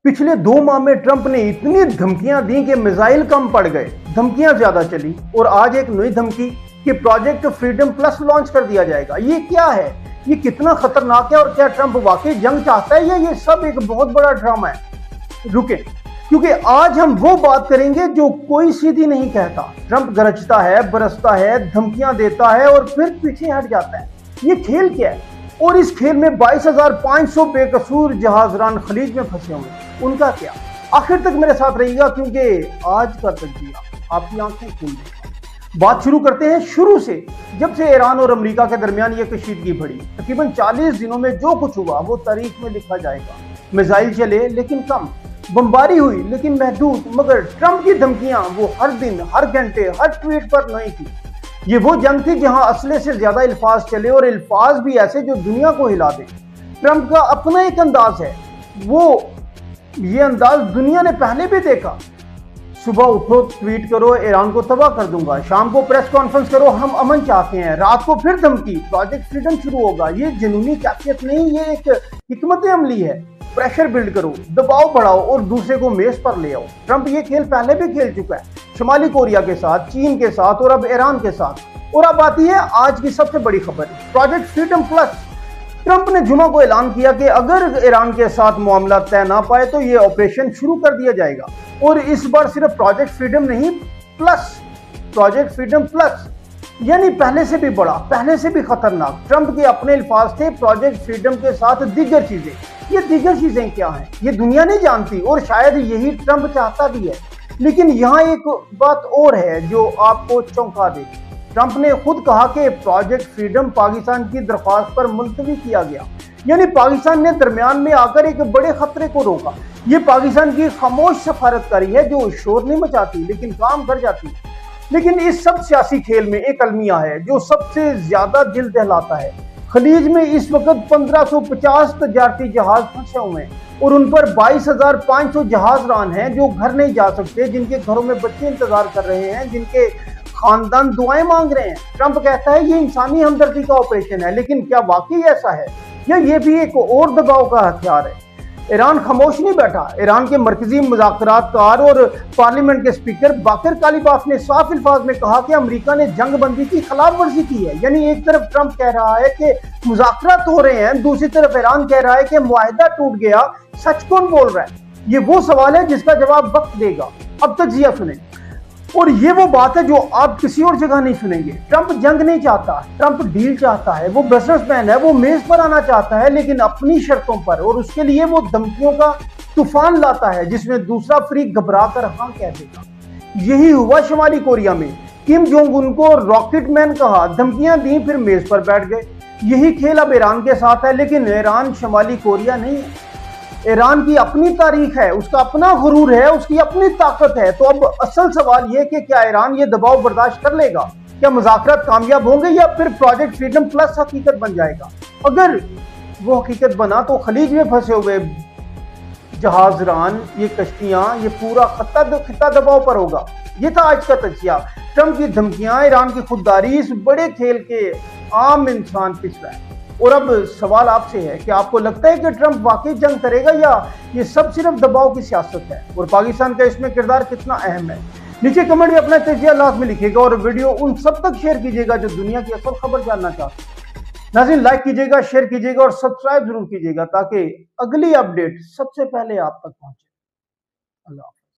पिछले 2 माह में ट्रंप ने इतनी धमकियां दी कि मिसाइल कम पड़ गए, धमकियां ज्यादा चली और आज एक नई धमकी कि प्रोजेक्ट फ्रीडम प्लस लॉन्च कर दिया जाएगा। ये क्या है? ये कितना खतरनाक है और क्या ट्रंप वाकई जंग चाहता है या ये सब एक बहुत बड़ा ड्रामा है? रुके, क्योंकि आज हम वो बात करेंगे जो कोई सीधी नहीं कहता। ट्रंप गरजता है, बरसता है, धमकियां देता है और फिर पीछे हट जाता है। ये खेल क्या है? और इस खेल में 22,500 बेकसूर जहाजरान खलीज में फंसे हुए, उनका क्या? आखिर तक मेरे साथ रहिएगा क्योंकि आज का तजजिया आपकी आंखें खोल देगा। बात शुरू करते हैं शुरू से। जब से ईरान और अमेरिका के दरमियान ये कशीदगी बढ़ी, तकरीबन 40 दिनों में जो कुछ हुआ वो तारीख में लिखा जाएगा। मिसाइल चले लेकिन कम, बमबारी हुई लेकिन महदूद, मगर ट्रंप की धमकियां वो हर दिन, हर घंटे, हर ट्वीट पर नहीं थी। ये वो जंग थी जहां असले से ज्यादा अल्फाज चले और अल्फाज भी ऐसे जो दुनिया को हिला दे। ट्रंप का अपना एक अंदाज है, वो ये अंदाज दुनिया ने पहले भी देखा। सुबह उठो, ट्वीट करो, ईरान को तबाह कर दूंगा, शाम को प्रेस कॉन्फ्रेंस करो, हम अमन चाहते हैं, रात को फिर धमकी, प्रोजेक्ट फ्रीडम शुरू होगा। ये जुनूनी कैफियत नहीं, ये एक हिकमत अमली है। प्रेशर बिल्ड करो, दबाव बढ़ाओ और दूसरे को मेज पर ले आओ। ट्रंप ये खेल पहले भी खेल चुका है, शुमाली कोरिया के साथ, चीन के साथ और अब ईरान के साथ। और अब आती है आज की सबसे बड़ी खबर, प्रोजेक्ट फ्रीडम प्लस। ट्रंप ने जुमा को ऐलान किया कि अगर ईरान के साथ मामला तय ना पाए तो ये ऑपरेशन शुरू कर दिया जाएगा। और इस बार सिर्फ प्रोजेक्ट फ्रीडम नहीं, प्लस, प्रोजेक्ट फ्रीडम प्लस, यानी पहले से भी बड़ा, पहले से भी खतरनाक। ट्रंप के अपने अल्फाज थे, प्रोजेक्ट फ्रीडम के साथ दीगर चीजें। ये दीगर चीजें क्या हैं? ये दुनिया नहीं जानती और शायद यही ट्रंप चाहता भी है। लेकिन यहाँ एक बात और है जो आपको चौंका देगी। ट्रंप ने खुद कहा कि प्रोजेक्ट फ्रीडम पाकिस्तान की दरख्वास्त पर मुलतवी किया गया, यानी पाकिस्तान ने दरमियान में आकर एक बड़े खतरे को रोका। ये पाकिस्तान की खामोश सफारतकारी है जो शोर नहीं मचाती लेकिन काम कर जाती है। लेकिन इस सब सियासी खेल में एक अलमिया है जो सबसे ज्यादा दिल दहलाता है। खलीज में इस वक्त 1550 तजारती जहाज फंसे हुए हैं और उन पर 22,500 जहाजरान हैं जो घर नहीं जा सकते, जिनके घरों में बच्चे इंतजार कर रहे हैं, जिनके खानदान दुआएं मांग रहे हैं। ट्रंप कहता है ये इंसानी हमदर्दी का ऑपरेशन है, लेकिन क्या वाकई ऐसा है या ये भी एक और दबाव का हथियार है? ईरान खामोश नहीं बैठा। ईरान के मरकजी मुज़ाकरातकार और पार्लियामेंट के स्पीकर बाकर कालिबाफ ने साफ अल्फाज में कहा कि अमेरिका ने जंग बंदी की खिलाफ वर्जी की है। यानी एक तरफ ट्रंप कह रहा है कि मुज़ाकरात हो रहे हैं, दूसरी तरफ ईरान कह रहा है कि मुआहिदा टूट गया। सच कौन बोल रहा है? ये वो सवाल है जिसका जवाब वक्त देगा। अब तजिया सुने, और ये वो बात है जो आप किसी और जगह नहीं सुनेंगे। ट्रंप जंग नहीं चाहता, ट्रंप डील चाहता है। वो बिजनेसमैन है, वो मेज पर आना चाहता है लेकिन अपनी शर्तों पर, और उसके लिए वो धमकियों का तूफान लाता है जिसमें दूसरा फ्रीक घबरा कर हाँ कह देगा। यही हुआ शुमाली कोरिया में। किम जोंग उन को रॉकेट मैन कहा, धमकियां दी, फिर मेज पर बैठ गए। यही खेल अब ईरान के साथ है, लेकिन ईरान शुमाली कोरिया नहीं है। ईरान की अपनी तारीख है, उसका अपना गुरूर है, उसकी अपनी ताकत है। तो अब असल सवाल यह कि क्या ईरान ये दबाव बर्दाश्त कर लेगा? क्या मुज़ाकरात कामयाब होंगे या फिर प्रोजेक्ट फ्रीडम प्लस हकीकत बन जाएगा? अगर वो हकीकत बना तो खलीज में फंसे हुए जहाजरान, ये कश्तियां, ये पूरा खिता दबाव पर होगा। ये था आज का तजिया। ट्रंप की धमकियां, ईरान की खुददारी, इस बड़े खेल के आम इंसान पिछड़ा है। और अब सवाल आपसे है कि आपको लगता है कि ट्रंप वाकई जंग करेगा या ये सब सिर्फ दबाव की सियासत है? और पाकिस्तान का इसमें किरदार कितना अहम है? नीचे कमेंट में अपना तजिया लाजमी लिखिएगा और वीडियो उन सब तक शेयर कीजिएगा जो दुनिया की असल खबर जानना चाहते हैं। नाज़रीन, लाइक कीजिएगा, शेयर कीजिएगा और सब्सक्राइब जरूर कीजिएगा ताकि अगली अपडेट सबसे पहले आप तक पहुंचे। अल्लाह।